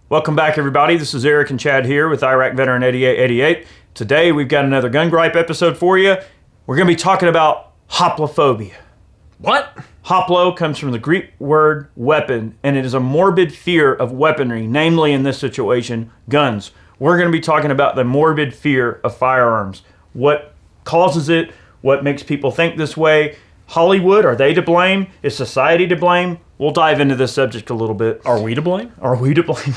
Welcome back, everybody. This is Eric and Chad here with Iraq Veteran 8888. Today, we've got another Gun Gripe episode for you. We're going to be talking about hoplophobia. What? Hoplo comes from the Greek word weapon, and it is a morbid fear of weaponry, namely in this situation, guns. We're going to be talking about the morbid fear of firearms. What causes it? What makes people think this way? Hollywood, are they to blame? Is society to blame? We'll dive into this subject a little bit. Are we to blame? Are we to blame?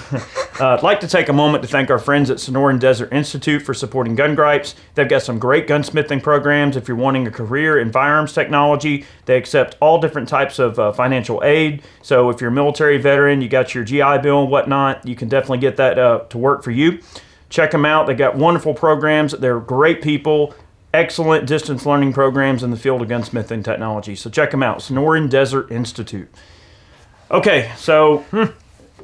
I'd like to take a moment to thank our friends at Sonoran Desert Institute for supporting Gun Gripes. They've got some great gunsmithing programs if you're wanting a career in firearms technology. They accept all different types of financial aid. So if you're a military veteran, you got your GI Bill and whatnot, you can definitely get that to work for you. Check them out. They've got wonderful programs. They're great people. Excellent distance learning programs in the field of gunsmithing technology. So check them out, Sonoran Desert Institute. Okay, so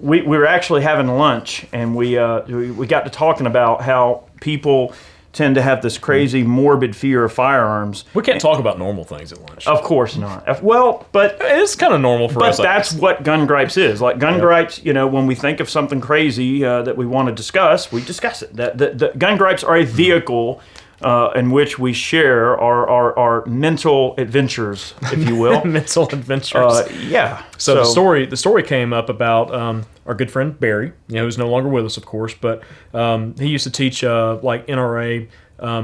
we were actually having lunch, and we got to talking about how people tend to have this crazy morbid fear of firearms. We can't talk about normal things at lunch. Of course not. Well, but it's kind of normal for us. But that's what Gun Gripes is. Like Gun Gripes, you know, when we think of something crazy that we want to discuss, we discuss it. The Gun Gripes are a vehicle in which we share our mental adventures, if you will. Mental adventures. Yeah. So the story came up about our good friend Barry, who's no longer with us, of course, but he used to teach like NRA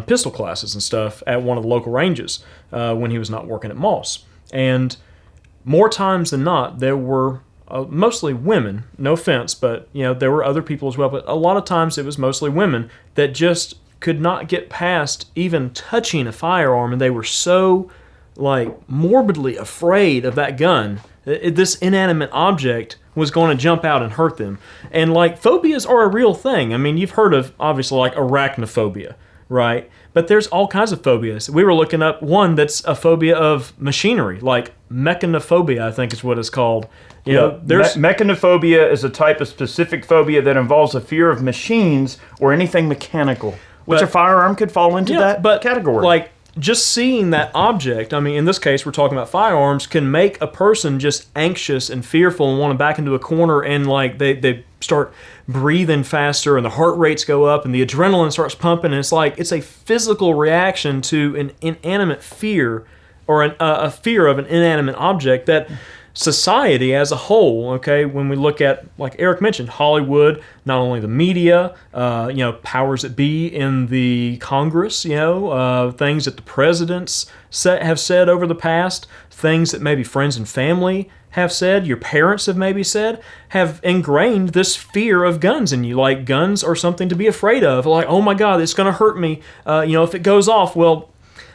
pistol classes and stuff at one of the local ranges when he was not working at Moss. And more times than not, there were mostly women, no offense, but there were other people as well, but a lot of times it was mostly women that just could not get past even touching a firearm, and they were so morbidly afraid of that gun. This inanimate object was going to jump out and hurt them. And phobias are a real thing. I mean, you've heard of obviously arachnophobia, right? But there's all kinds of phobias. We were looking up one that's a phobia of machinery, like mechanophobia, I think is what it's called. Mechanophobia is a type of specific phobia that involves a fear of machines or anything mechanical. Which a firearm could fall into that category. Just seeing that object, I mean, in this case, we're talking about firearms, can make a person just anxious and fearful and want to back into a corner, and they start breathing faster and the heart rates go up and the adrenaline starts pumping, and it's a physical reaction to an inanimate fear or a fear of an inanimate object that society as a whole, okay, when we look at, like Eric mentioned, Hollywood, not only the media, powers that be in the Congress, things that the presidents have said over the past, things that maybe friends and family have said, your parents have maybe said, have ingrained this fear of guns in you. Like, guns are something to be afraid of. Like, oh my God, it's going to hurt me. If it goes off, well,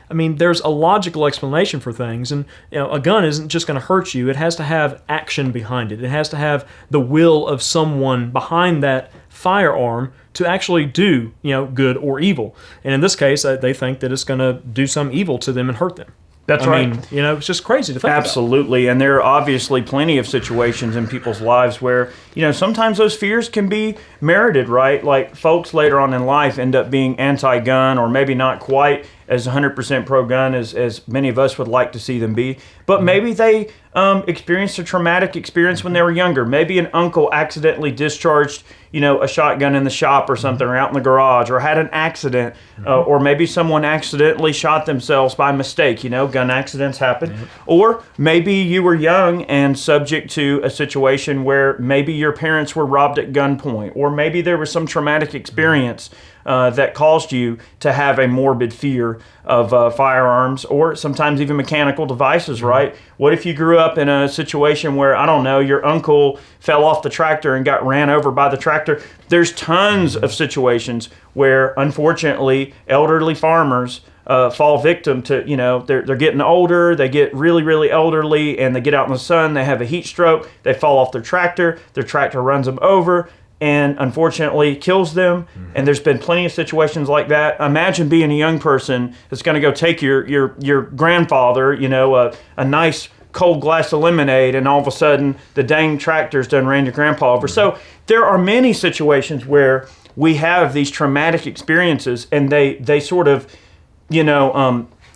I mean, there's a logical explanation for things, and a gun isn't just going to hurt you. It has to have action behind it. It has to have the will of someone behind that firearm to actually do, good or evil. And in this case, they think that it's going to do some evil to them and hurt them. That's right. I mean, it's just crazy to think about. Absolutely, and there are obviously plenty of situations in people's lives where, sometimes those fears can be merited, right? Like, folks later on in life end up being anti-gun, or maybe not quite as 100% pro-gun as many of us would like to see them be, but maybe they experienced a traumatic experience when they were younger. Maybe an uncle accidentally discharged, a shotgun in the shop or something, or out in the garage, or had an accident, or maybe someone accidentally shot themselves by mistake. Gun accidents happen. Or maybe you were young and subject to a situation where maybe your parents were robbed at gunpoint, or maybe there was some traumatic experience that caused you to have a morbid fear of firearms, or sometimes even mechanical devices, right? What if you grew up in a situation where, I don't know, your uncle fell off the tractor and got ran over by the tractor? There's tons of situations where, unfortunately, elderly farmers fall victim to, they're getting older, they get really, really elderly, and they get out in the sun, they have a heat stroke, they fall off their tractor runs them over, and unfortunately kills them. And there's been plenty of situations like that. Imagine being a young person that's going to go take your grandfather, a nice cold glass of lemonade, and all of a sudden the dang tractor's done ran your grandpa over. So there are many situations where we have these traumatic experiences, and they sort of,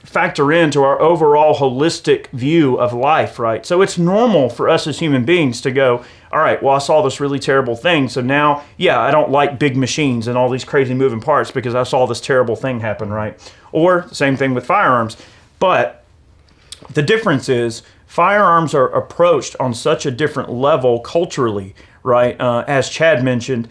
factor into our overall holistic view of life, right? So it's normal for us as human beings to go, all right, well, I saw this really terrible thing. So now, yeah, I don't like big machines and all these crazy moving parts because I saw this terrible thing happen, right? Or same thing with firearms. But the difference is firearms are approached on such a different level culturally, right? As Chad mentioned,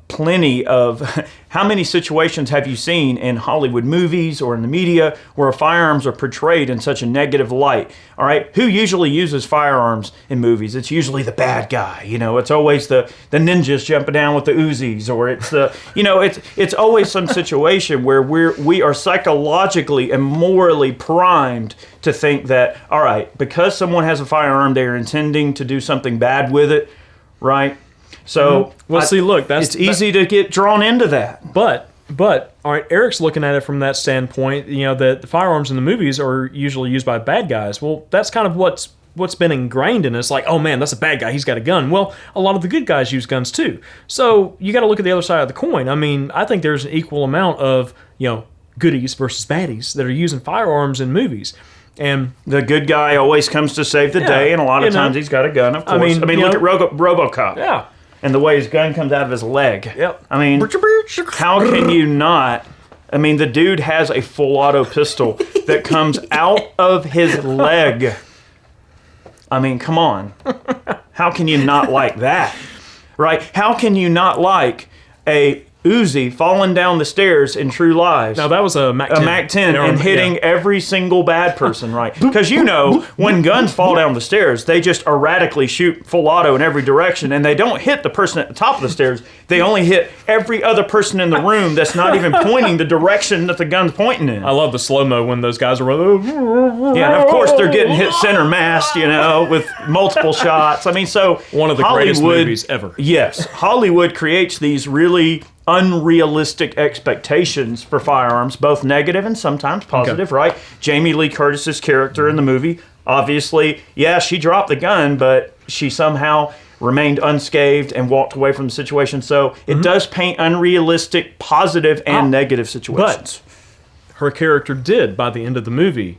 plenty of, how many situations have you seen in Hollywood movies or in the media where firearms are portrayed in such a negative light? All right, who usually uses firearms in movies? It's usually the bad guy. It's always the ninjas jumping down with the Uzis, or it's the, it's always some situation where we are psychologically and morally primed to think that, all right, because someone has a firearm, they are intending to do something bad with it. Right, so look, it's easy to get drawn into that. But all right, Eric's looking at it from that standpoint. That the firearms in the movies are usually used by bad guys. Well, that's kind of what's been ingrained in us. Like, oh man, that's a bad guy. He's got a gun. Well, a lot of the good guys use guns too. So you got to look at the other side of the coin. I mean, I think there's an equal amount of goodies versus baddies that are using firearms in movies. And the good guy always comes to save the day, and a lot of times he's got a gun, of course. I mean look at RoboCop. Yeah. And the way his gun comes out of his leg. Yep. I mean, how can you not? I mean, the dude has a full auto pistol that comes out of his leg. I mean, come on. How can you not like that? Right? How can you not like a Uzi falling down the stairs in True Lies? Now that was a Mac 10. A Mac 10 and hitting every single bad person, right? Because when guns fall down the stairs, they just erratically shoot full auto in every direction, and they don't hit the person at the top of the stairs. They only hit every other person in the room that's not even pointing the direction that the gun's pointing in. I love the slow-mo when those guys are running. Yeah, and of course they're getting hit center mass, with multiple shots. I mean, so one of the greatest movies ever. Yes, Hollywood creates these really unrealistic expectations for firearms, both negative and sometimes positive, right? Jamie Lee Curtis's character in the movie, obviously, yeah, she dropped the gun, but she somehow remained unscathed and walked away from the situation. So it does paint unrealistic positive and negative situations. But her character did, by the end of the movie,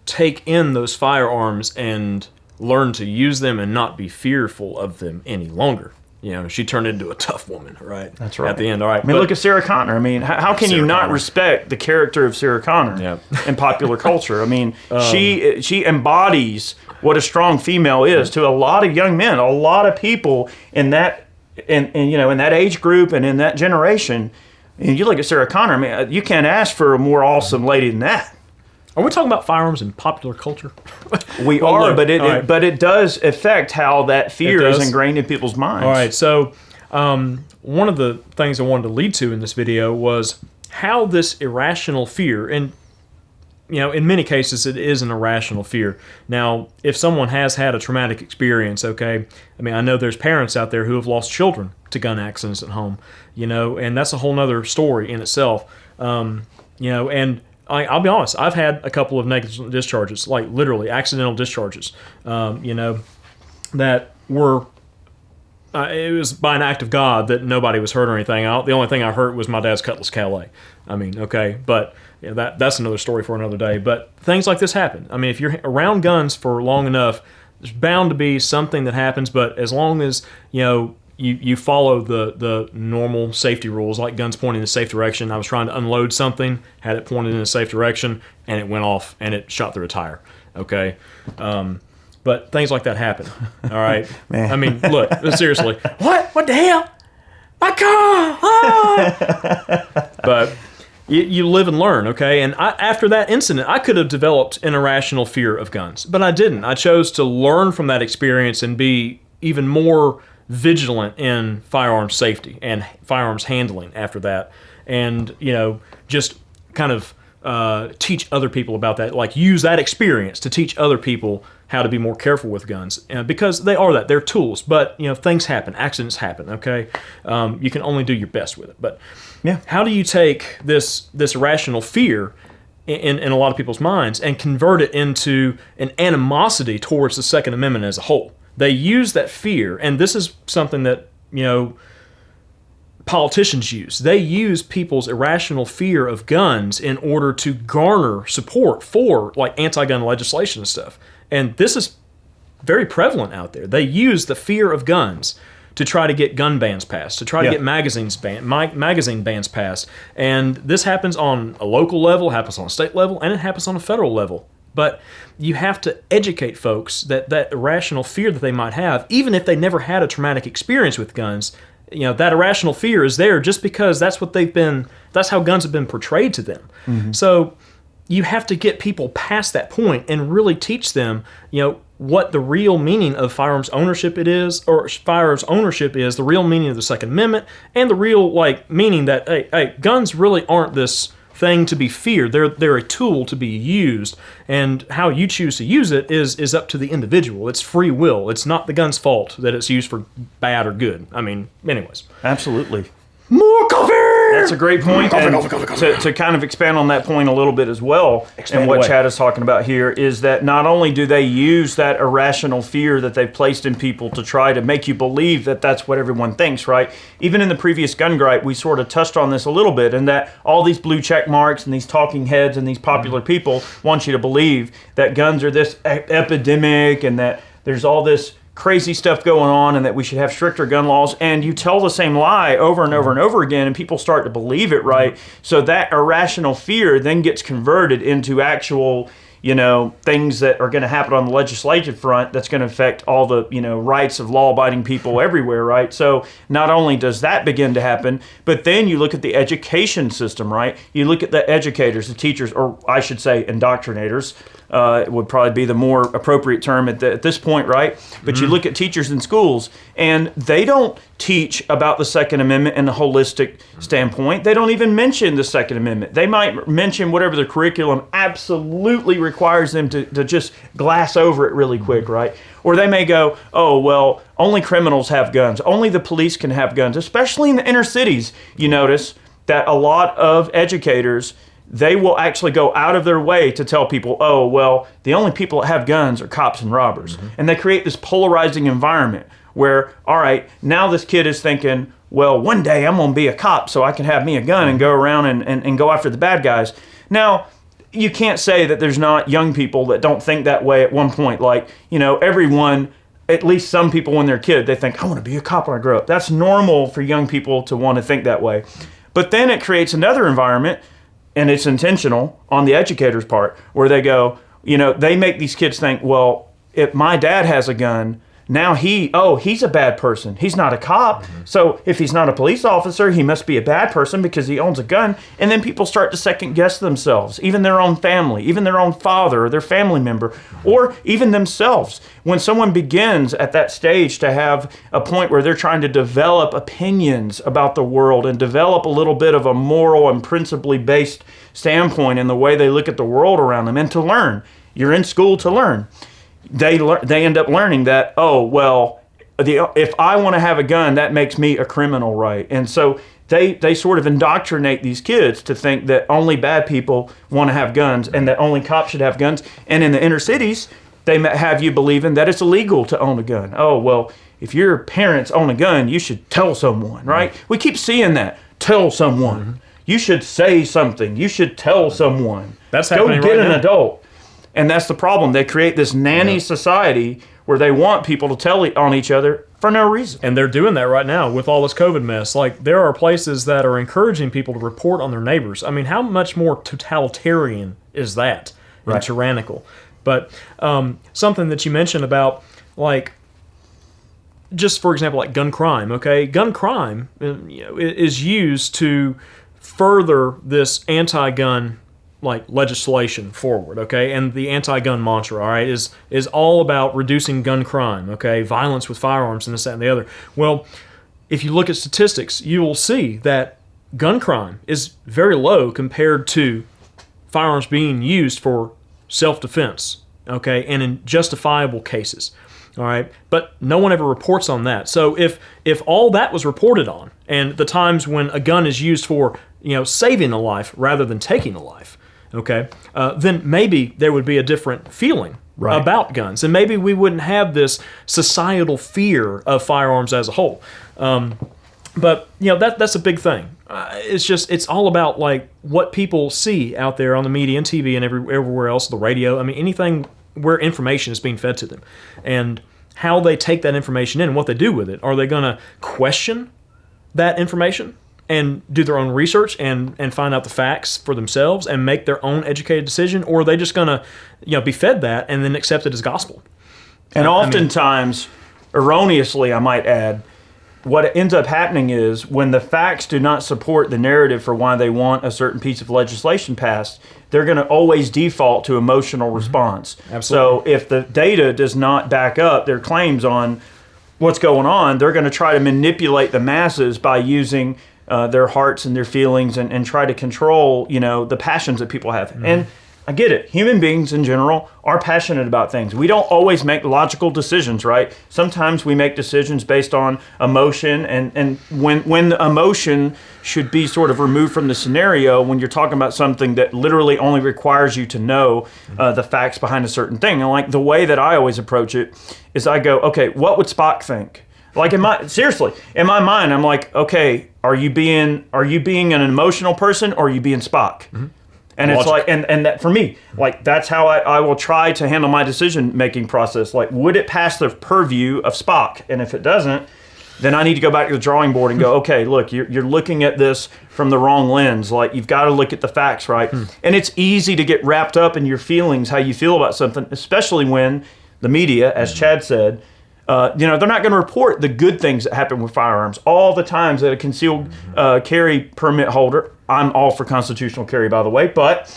take in those firearms and learn to use them and not be fearful of them any longer. She turned into a tough woman, right? That's right. At the end, all right. I mean, look at Sarah Connor. I mean, how can you not respect the character of Sarah Connor in popular culture? I mean, she embodies what a strong female is to a lot of young men, a lot of people in that, in that age group and in that generation. And you look at Sarah Connor. I mean, you can't ask for a more awesome lady than that. Are we talking about firearms in popular culture? We are, but it does affect how that fear is ingrained in people's minds. All right, so one of the things I wanted to lead to in this video was how this irrational fear, and in many cases it is an irrational fear. Now, if someone has had a traumatic experience, okay, I mean, I know there's parents out there who have lost children to gun accidents at home, and that's a whole nother story in itself, and I'll be honest, I've had a couple of negligent discharges, like literally accidental discharges, that were, it was by an act of God that nobody was hurt or anything. The only thing I hurt was my dad's Cutlass Calais. I mean, okay, but that's another story for another day. But things like this happen. I mean, if you're around guns for long enough, there's bound to be something that happens, but as long as, you follow the normal safety rules, like guns pointing in a safe direction. I was trying to unload something, had it pointed in a safe direction, and it went off, and it shot through a tire. Okay? But things like that happen. All right? Man. I mean, look, seriously. What the hell? My car! Ah! But you live and learn, okay? And after that incident, I could have developed an irrational fear of guns, but I didn't. I chose to learn from that experience and be even more vigilant in firearms safety and firearms handling after that, and just kind of teach other people about that, like use that experience to teach other people how to be more careful with guns, because they're tools, but things happen, accidents happen, okay? You can only do your best with it, but how do you take this irrational fear in a lot of people's minds and convert it into an animosity towards the Second Amendment as a whole? They use that fear, and this is something that, politicians use. They use people's irrational fear of guns in order to garner support for, like, anti-gun legislation and stuff. And this is very prevalent out there. They use the fear of guns to try to get gun bans passed, to try to get magazine bans passed. And this happens on a local level, happens on a state level, and it happens on a federal level. But you have to educate folks that irrational fear that they might have, even if they never had a traumatic experience with guns, that irrational fear is there just because that's how guns have been portrayed to them. Mm-hmm. So you have to get people past that point and really teach them, what the real meaning of firearms ownership the real meaning of the Second Amendment, and the real meaning that hey, guns really aren't this thing to be feared. They're a tool to be used, and how you choose to use it is up to the individual. It's free will. It's not the gun's fault that it's used for bad or good. I mean, anyways. Absolutely. More coffee! That's a great point. Coffee. To kind of expand on that point a little bit as well, and what Chad is talking about here is that not only do they use that irrational fear that they've placed in people to try to make you believe that that's what everyone thinks, right? Even in the previous gun gripe, we sort of touched on this a little bit, and that all these blue check marks and these talking heads and these popular people want you to believe that guns are this epidemic and that there's all this crazy stuff going on and that we should have stricter gun laws, and you tell the same lie over and over and over again, and people start to believe it, right? So that irrational fear then gets converted into actual, things that are going to happen on the legislative front that's going to affect all the, rights of law-abiding people everywhere, right? So not only does that begin to happen, but then you look at the education system, right? You look at the educators, the teachers, or I should say indoctrinators, would probably be the more appropriate term at this point, right? But you look at teachers in schools, and they don't teach about the Second Amendment in a holistic standpoint. They don't even mention the Second Amendment. They might mention whatever the curriculum absolutely requires them to just glass over it really quick, right? Or they may go, oh, well, only criminals have guns. Only the police can have guns, especially in the inner cities. You notice that a lot of educators, they will actually go out of their way to tell people, oh, well, the only people that have guns are cops and robbers. Mm-hmm. And they create this polarizing environment where, all right, now this kid is thinking, well, one day I'm going to be a cop so I can have me a gun and go around and go after the bad guys. Now, you can't say that there's not young people that don't think that way at one point. Everyone, at least some people when they're a kid, they think, I want to be a cop when I grow up. That's normal for young people to want to think that way. But then it creates another environment, and it's intentional on the educator's part, where they go, they make these kids think, well, if my dad has a gun, now he's a bad person. He's not a cop. Mm-hmm. So if he's not a police officer, he must be a bad person because he owns a gun. And then people start to second guess themselves, even their own family, even their own father or their family member, or even themselves. When someone begins at that stage to have a point where they're trying to develop opinions about the world and develop a little bit of a moral and principally based standpoint in the way they look at the world around them and to learn. You're in school to learn. They end up learning that, oh, well, if I want to have a gun, that makes me a criminal, right? And so they sort of indoctrinate these kids to think that only bad people want to have guns and that only cops should have guns. And in the inner cities, they have you believing that it's illegal to own a gun. Oh, well, if your parents own a gun, you should tell someone, right? Mm-hmm. We keep seeing that. Tell someone. Mm-hmm. You should say something. You should tell someone. That's happening right now. Go get an adult. And that's the problem. They create this nanny society where they want people to tell on each other for no reason. And they're doing that right now with all this COVID mess. There are places that are encouraging people to report on their neighbors. I mean, how much more totalitarian is that and tyrannical? But something that you mentioned about, just for example, gun crime, okay? Gun crime is used to further this anti-gun legislation forward, okay? And the anti-gun mantra, all right, is all about reducing gun crime, okay? Violence with firearms and this, that, and the other. Well, if you look at statistics, you will see that gun crime is very low compared to firearms being used for self-defense, okay, and in justifiable cases, all right? But no one ever reports on that. So if all that was reported on, and the times when a gun is used for, saving a life rather than taking a life, okay, then maybe there would be a different feeling about guns. And maybe we wouldn't have this societal fear of firearms as a whole. But, that's a big thing. It's all about, what people see out there on the media and TV and everywhere else, the radio. I mean, anything where information is being fed to them, and how they take that information in and what they do with it. Are they going to question that information and do their own research and find out the facts for themselves and make their own educated decision, or are they just going to be fed that and then accept it as gospel? And oftentimes, erroneously, I might add, what ends up happening is when the facts do not support the narrative for why they want a certain piece of legislation passed, they're going to always default to emotional response. Absolutely. So if the data does not back up their claims on what's going on, they're going to try to manipulate the masses by using their hearts and their feelings and try to control, the passions that people have. And I get it. Human beings in general are passionate about things. We don't always make logical decisions, right? Sometimes we make decisions based on emotion, and when the emotion should be sort of removed from the scenario when you're talking about something that literally only requires you to know the facts behind a certain thing. And like the way that I always approach it is I go, okay, what would Spock think? Like in my mind, I'm like, okay, are you being an emotional person or are you being Spock? And it's like, and that for me, like that's how I will try to handle my decision-making process. Like, would it pass the purview of Spock? And if it doesn't, then I need to go back to the drawing board and go, okay, look, you're looking at this from the wrong lens. Like, you've got to look at the facts, right? And it's easy to get wrapped up in your feelings, how you feel about something, especially when the media, as Chad said, they're not going to report the good things that happen with firearms. All the times that a concealed carry permit holder, I'm all for constitutional carry, by the way, but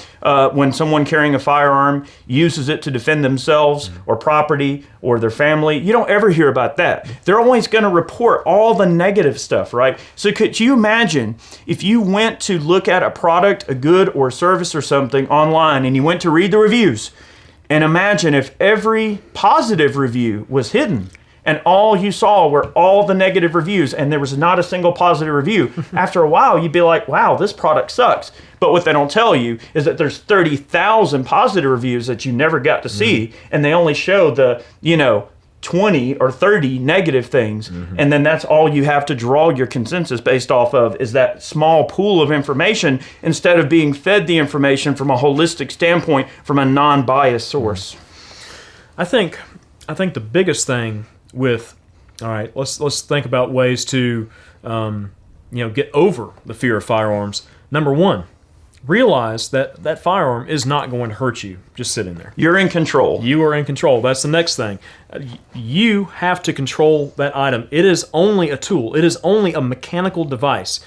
when someone carrying a firearm uses it to defend themselves or property or their family, you don't ever hear about that. They're always going to report all the negative stuff, right? So could you imagine if you went to look at a product, a good or service or something online, and you went to read the reviews, and imagine if every positive review was hidden and all you saw were all the negative reviews and there was not a single positive review. After a while, you'd be like, wow, this product sucks. But what they don't tell you is that there's 30,000 positive reviews that you never got to see, and they only show the, 20 or 30 negative things. And then that's all you have to draw your consensus based off of is that small pool of information instead of being fed the information from a holistic standpoint from a non-biased source. I think the biggest thing with, all right, let's think about ways to get over the fear of firearms. Number one, realize that firearm is not going to hurt you just sitting there. You're in control. You are in control. That's the next thing. You have to control that item. It is only a tool. It is only a mechanical device.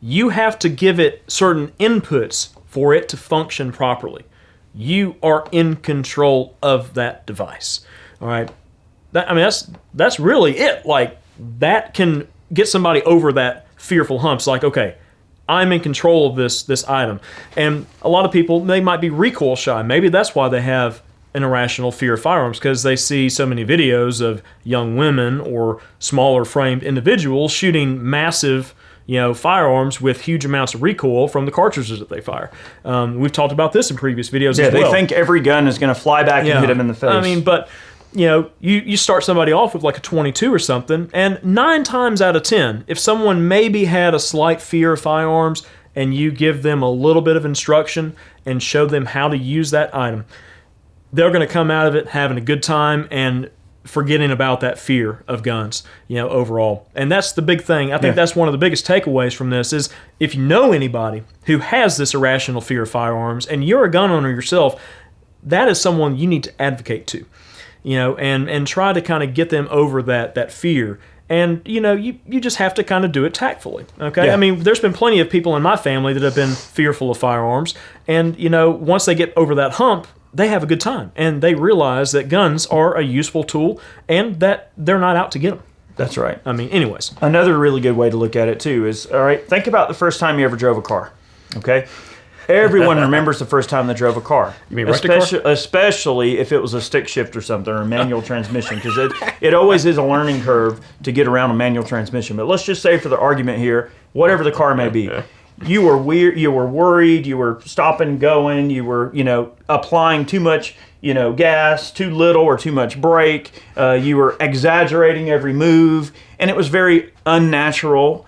You have to give it certain inputs for it to function properly. You are in control of that device. All right. That's really it. Like, that can get somebody over that fearful hump. It's like, okay, I'm in control of this item. And a lot of people, they might be recoil shy. Maybe that's why they have an irrational fear of firearms, because they see so many videos of young women or smaller framed individuals shooting massive firearms with huge amounts of recoil from the cartridges that they fire. We've talked about this in previous videos as well. Yeah, they think every gun is going to fly back and hit them in the face. But you start somebody off with like a 22 or something, and 9 times out of 10, if someone maybe had a slight fear of firearms and you give them a little bit of instruction and show them how to use that item, they're going to come out of it having a good time and forgetting about that fear of guns, overall. And that's the big thing. I think that's one of the biggest takeaways from this is if you know anybody who has this irrational fear of firearms and you're a gun owner yourself, that is someone you need to advocate to. And try to kind of get them over that fear. And, you just have to kind of do it tactfully, okay? Yeah. I mean, there's been plenty of people in my family that have been fearful of firearms. And, once they get over that hump, they have a good time. And they realize that guns are a useful tool and that they're not out to get them. That's right. I mean, anyways. Another really good way to look at it, too, is, all right, think about the first time you ever drove a car, okay? Everyone remembers the first time they drove a car. You mean car? Especially if it was a stick shift or something or a manual transmission, because it always is a learning curve to get around a manual transmission. But let's just say for the argument here, whatever the car may be, you were worried, you were stopping, going, you were, applying too much, gas, too little or too much brake, you were exaggerating every move, and it was very unnatural.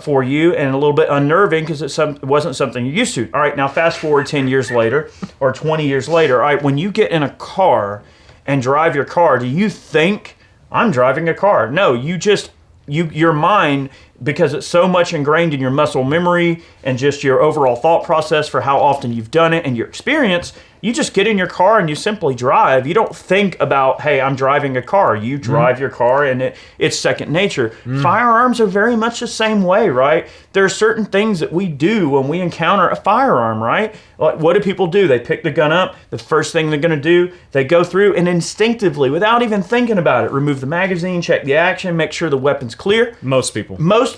for you and a little bit unnerving because it wasn't something you're used to. All right, now fast forward 10 years later or 20 years later. All right, when you get in a car and drive your car, do you think, I'm driving a car? No, your mind, because it's so much ingrained in your muscle memory and just your overall thought process for how often you've done it and your experience, you just get in your car and you simply drive. You don't think about, hey, I'm driving a car. You drive your car and it's second nature. Firearms are very much the same way, right? There are certain things that we do when we encounter a firearm, right? Like, what do people do? They pick the gun up. The first thing they're going to do, they go through and instinctively, without even thinking about it, remove the magazine, check the action, make sure the weapon's clear. Most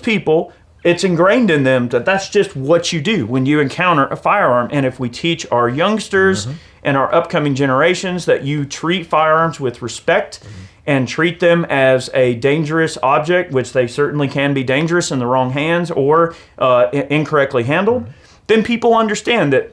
people, it's ingrained in them that that's just what you do when you encounter a firearm. And if we teach our youngsters and our upcoming generations that you treat firearms with respect and treat them as a dangerous object, which they certainly can be dangerous in the wrong hands or incorrectly handled, then people understand that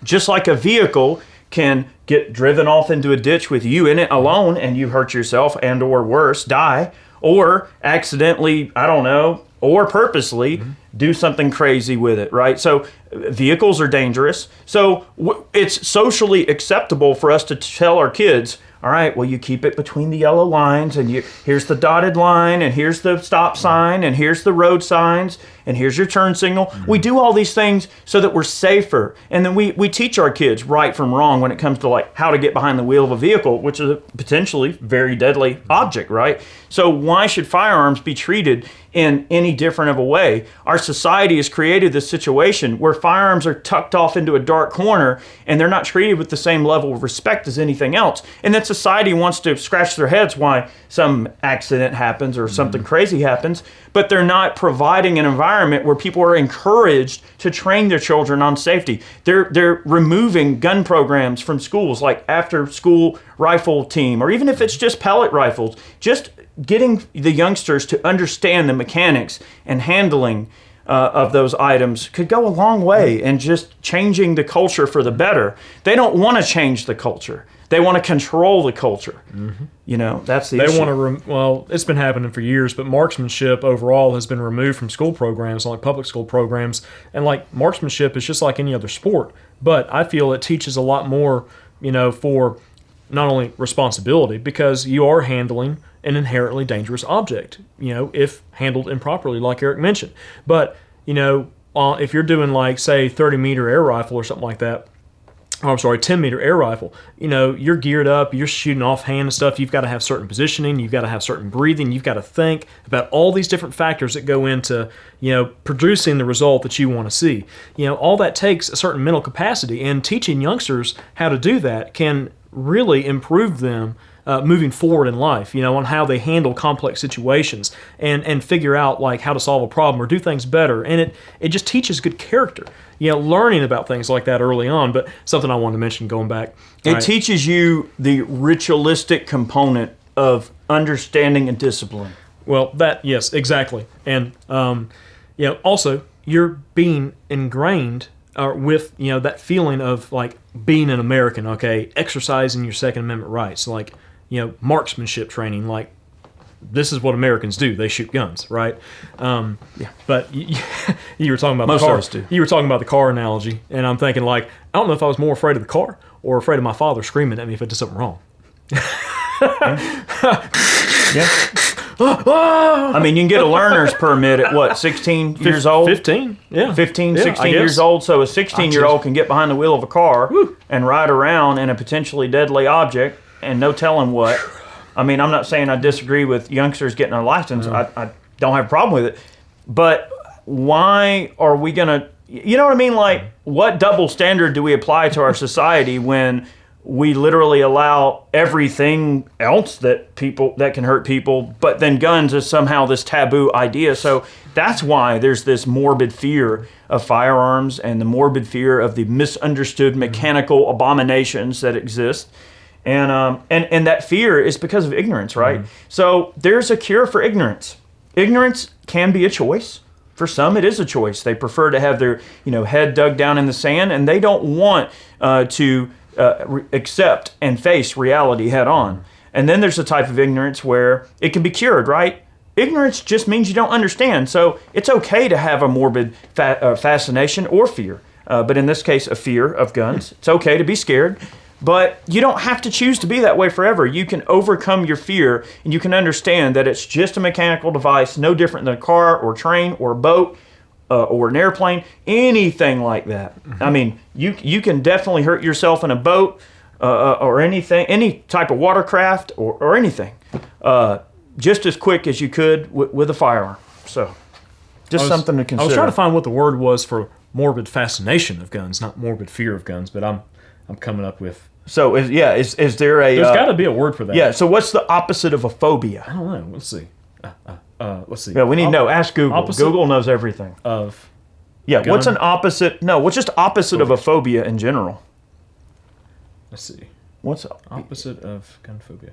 just like a vehicle can get driven off into a ditch with you in it alone and you hurt yourself and or worse, die, or accidentally, I don't know, or purposely do something crazy with it, right? So vehicles are dangerous. So it's socially acceptable for us to tell our kids, all right, well, you keep it between the yellow lines, and here's the dotted line, and here's the stop sign, and here's the road signs, and here's your turn signal. We do all these things so that we're safer. And then we teach our kids right from wrong when it comes to like how to get behind the wheel of a vehicle, which is a potentially very deadly object, right? So why should firearms be treated in any different of a way? Our society has created this situation where firearms are tucked off into a dark corner and they're not treated with the same level of respect as anything else. And then society wants to scratch their heads why some accident happens or something crazy happens, but they're not providing an environment where people are encouraged to train their children on safety. They're removing gun programs from schools, like after school rifle team, or even if it's just pellet rifles, just getting the youngsters to understand the mechanics and handling of those items could go a long way in just changing the culture for the better. They don't want to change the culture. They want to control the culture. You know, that's the issue. They want to, well, it's been happening for years, but marksmanship overall has been removed from school programs, like public school programs. And like marksmanship is just like any other sport. But I feel it teaches a lot more, you know, for not only responsibility, because you are handling an inherently dangerous object, you know, if handled improperly, like Eric mentioned. But, you know, if you're doing like, say, 30-meter air rifle or something like that, or I'm sorry, 10-meter air rifle, you know, you're geared up, you're shooting offhand and stuff, you've got to have certain positioning, you've got to have certain breathing, you've got to think about all these different factors that go into, you know, producing the result that you want to see. You know, all that takes a certain mental capacity, and teaching youngsters how to do that can really improve them moving forward in life, you know, on how they handle complex situations and figure out like how to solve a problem or do things better. And it just teaches good character, you know, learning about things like that early on. But something I wanted to mention going back. It teaches you the ritualistic component of understanding and discipline. Well, yes, exactly. And, you know, also you're being ingrained with, you know, that feeling of like being an American, okay, exercising your Second Amendment rights, like, you know, marksmanship training, like this is what Americans do. They shoot guns, right? Yeah. But you were talking about most the car. of us do. You were talking about the car analogy, and I'm thinking like, I don't know if I was more afraid of the car or afraid of my father screaming at me if I did something wrong. Yeah. I mean, you can get a learner's permit at what, 16 years old? 15, yeah. 15, yeah, 16 years old. So a 16-year-old can get behind the wheel of a car and ride around in a potentially deadly object and no telling what. I mean, I'm not saying I disagree with youngsters getting a license. I don't have a problem with it. But why are we going to, you know what I mean? Like, what double standard do we apply to our society when we literally allow everything else that can hurt people, but then guns is somehow this taboo idea? So that's why there's this morbid fear of firearms and the morbid fear of the misunderstood mechanical abominations that exist. And that fear is because of ignorance, right? So there's a cure for ignorance. Ignorance can be a choice. For some, it is a choice. They prefer to have their, you know, head dug down in the sand, and they don't want to accept and face reality head on. And then there's a type of ignorance where it can be cured, right? ignorance just means you don't understand. So it's okay to have a morbid fascination or fear. But in this case, a fear of guns. It's okay to be scared. But you don't have to choose to be that way forever. You can overcome your fear, and you can understand that it's just a mechanical device, no different than a car or train or a boat or an airplane, anything like that. I mean, you can definitely hurt yourself in a boat or anything, any type of watercraft or anything, just as quick as you could with a firearm. So just something to consider. I was trying to find what the word was for morbid fascination of guns, not morbid fear of guns, but I'm coming up with... So, is there a... There's got to be a word for that. Yeah, so what's the opposite of a phobia? I don't know. Let's see. Let's see. Yeah, we need to know. Ask Google. Opposite Google knows everything. Of Yeah, gun? what's an opposite... No, what's just opposite of a phobia in general? Let's see. What's... Opposite of gun phobia.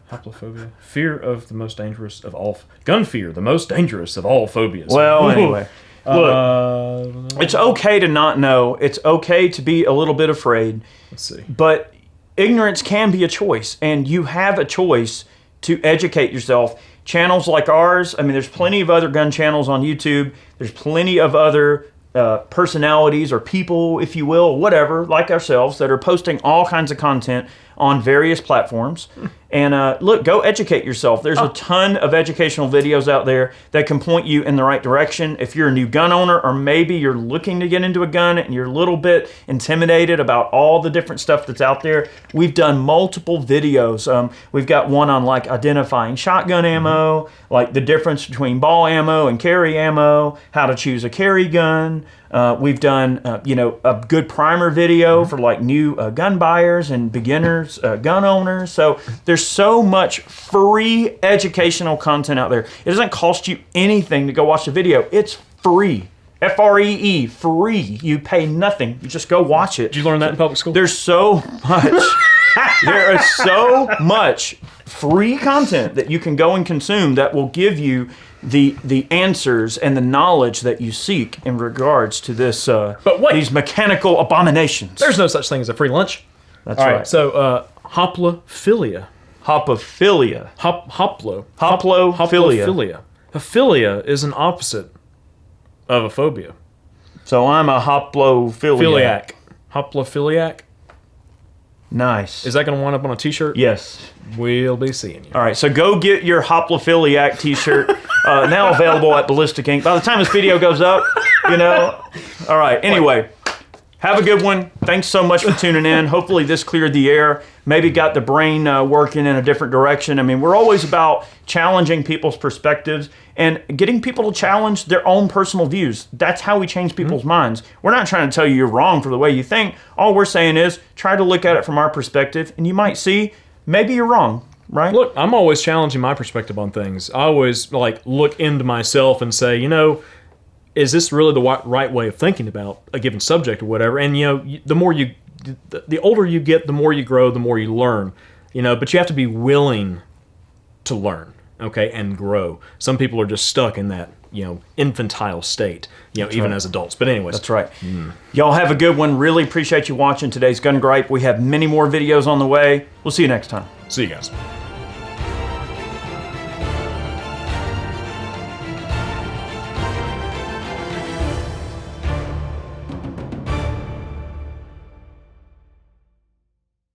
Hoplophobia. Fear of the most dangerous of all... Gun fear, the most dangerous of all phobias. Well, anyway. Look, it's okay to not know. It's okay to be a little bit afraid. Let's see. But ignorance can be a choice, and you have a choice to educate yourself. Channels like ours, I mean, there's plenty of other gun channels on YouTube. There's plenty of other personalities or people, if you will, whatever, like ourselves, that are posting all kinds of content on various platforms. And look, go educate yourself. There's a ton of educational videos out there that can point you in the right direction. If you're a new gun owner, or maybe you're looking to get into a gun and you're a little bit intimidated about all the different stuff that's out there, we've done multiple videos. We've got one on like identifying shotgun ammo, like the difference between ball ammo and carry ammo, how to choose a carry gun. We've done, a good primer video for like new gun buyers and beginners, gun owners. So there's so much free educational content out there. It doesn't cost you anything to go watch the video. It's free. F-R-E-E, free. You pay nothing. You just go watch it. Did you learn that in public school? There's so much. There is so much free content that you can go and consume that will give you the answers and the knowledge that you seek in regards to this. But wait, these mechanical abominations. There's no such thing as a free lunch. That's all right. right. So hoplophilia. Hopophilia. Hoplophilia. Hoplophilia. Philia is an opposite of a phobia. So I'm a hoplophiliac. Hoplophiliac. Nice. Is that going to wind up on a t-shirt? Yes. We'll be seeing you. All right, so go get your hoplophiliac t-shirt, now available at Ballistic Ink. By the time this video goes up, All right, anyway, have a good one. Thanks so much for tuning in. Hopefully this cleared the air, maybe got the brain working in a different direction. I mean, we're always about challenging people's perspectives and getting people to challenge their own personal views. That's how we change people's minds. We're not trying to tell you you're wrong for the way you think. All we're saying is try to look at it from our perspective, and you might see maybe you're wrong, right? Look, I'm always challenging my perspective on things. I always look into myself and say, is this really the right way of thinking about a given subject or whatever? And the older you get, the more you grow, the more you learn. But you have to be willing to learn, okay, and grow. Some people are just stuck in that infantile state, even as adults. But anyways. That's right. Y'all have a good one. Really appreciate you watching today's Gun Gripe. We have many more videos on the way. We'll see you next time. See you guys.